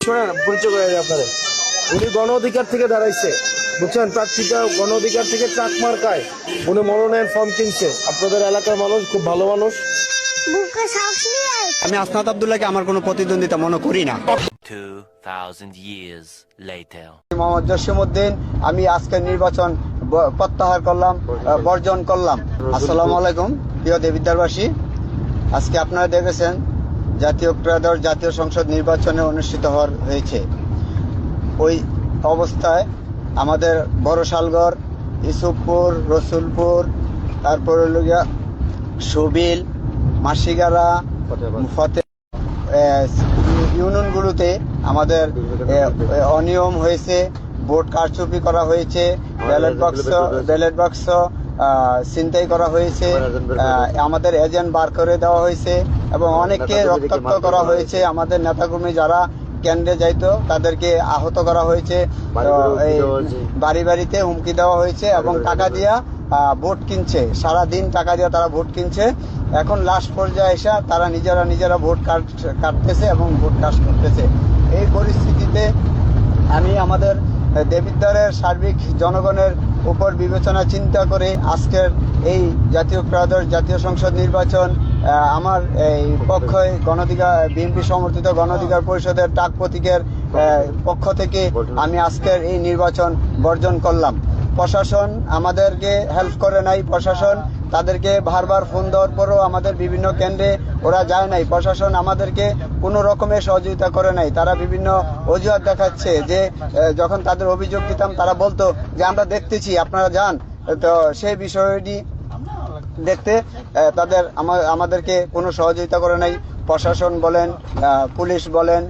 শোনেন, পরিচয় করে দিই আপনাদের। উনি গণ অধিকার থেকে দাঁড়াইছে, বুঝছেন? প্রার্থীটা গণ অধিকার থেকে ট্রাক মার্কায় উনি মনোনয়ন ফর্ম কিনছে। আপনাদের এলাকার মানুষ খুব ভালো মানুষ। আমি আসনাদ আব্দুল্লাহকে আমার কোনো প্রতিদ্বন্দ্বিতা মনে করি না। 2000 years later. মোহাম্মদ জসিমউদ্দিন, আমি আজকের নির্বাচন প্রত্যাহার করলাম, বর্জন করলাম। আসসালামু আলাইকুম প্রিয় দেবিদ্বারবাসী। আজকে আপনারা দেখেছেন জাতীয় ত্রয়োদশ জাতীয় সংসদ নির্বাচনে অনুষ্ঠিত হয়েছে। ওই অবস্থায় আমাদের বড়শালগড়, ইসুফপুর, রসুলপুর, তারপর সুবিল, মাসিগারা, ফতে ইউনিয়নগুলোতে আমাদের অনিয়ম হয়েছে, ভোট কারচুপি করা হয়েছে, ব্যালট বাক্স ছিনতাই করা হয়েছে, আমাদের এজেন্ট বার করে দেওয়া হয়েছে এবং অনেককে রক্তাক্ত করা হয়েছে। আমাদের নেতাকর্মী যারা কেন্দ্রে যাইতো তাদেরকে আহত করা হয়েছে, বাড়ি বাড়িতে হুমকি দেওয়া হয়েছে এবং টাকা দিয়া ভোট কিনছে। সারাদিন টাকা দিয়ে তারা ভোট কিনছে। এখন লাস্ট পর্যায়ে এসে তারা নিজেরা ভোট কাটতেছে এবং ভোট কাস্ট করতেছে। এই পরিস্থিতিতে আমি আমাদের দেবিদ্বারের সার্বিক জনগণের উপর বিবেচনা চিন্তা করে আজকের এই জাতীয় ত্রয়োদশ জাতীয় সংসদ নির্বাচন আমার এই পক্ষে বিএনপি সমর্থিত গণ অধিকার পরিষদের টাক প্রতীকের পক্ষ থেকে আমি আজকের এই নির্বাচন বর্জন করলাম। প্রশাসন আমাদেরকে হেল্প করে নাই। প্রশাসন তাদেরকে বারবার ফোন দেওয়ার পরও আমাদের বিভিন্ন কেন্দ্রে ওরা যায় নাই। প্রশাসন আমাদেরকে কোনো রকমের সহযোগিতা করে নাই। তারা বিভিন্ন অজুহাত দেখাচ্ছে যে যখন তাদের অভিযোগ দিতাম তারা বলতো যে আমরা দেখতেছি, আপনারা যান। তো সেই বিষয়টি দেখতে আমাদেরকে কোনো সহযোগিতা করে নাই। প্রশাসন বলেন, পুলিশ বলেন,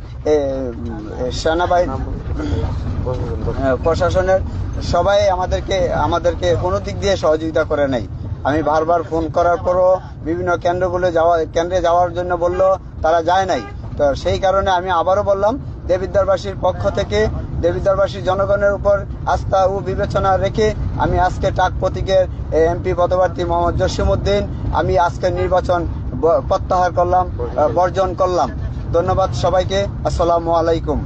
সেনাবাহিনী, প্রশাসনের সবাই আমাদেরকে কোনো দিক দিয়ে সহযোগিতা করে নাই। আমি বারবার ফোন করার পরও বিভিন্ন কেন্দ্রে যাওয়ার জন্য বললো, তারা যায় নাই। তো সেই কারণে আমি আবারও বললাম, দেবিদ্বারবাসীর পক্ষ থেকে দেবিদ্বারবাসীর জনগণের উপর আস্থা ও বিবেচনা রেখে আমি আজকে টাক প্রতীকের এমপি পদপ্রার্থী মোহাম্মদ জসিমউদ্দিন আমি আজকের নির্বাচন প্রত্যাহার করলাম, বর্জন করলাম। ধন্যবাদ সবাইকে। আসসালামু আলাইকুম।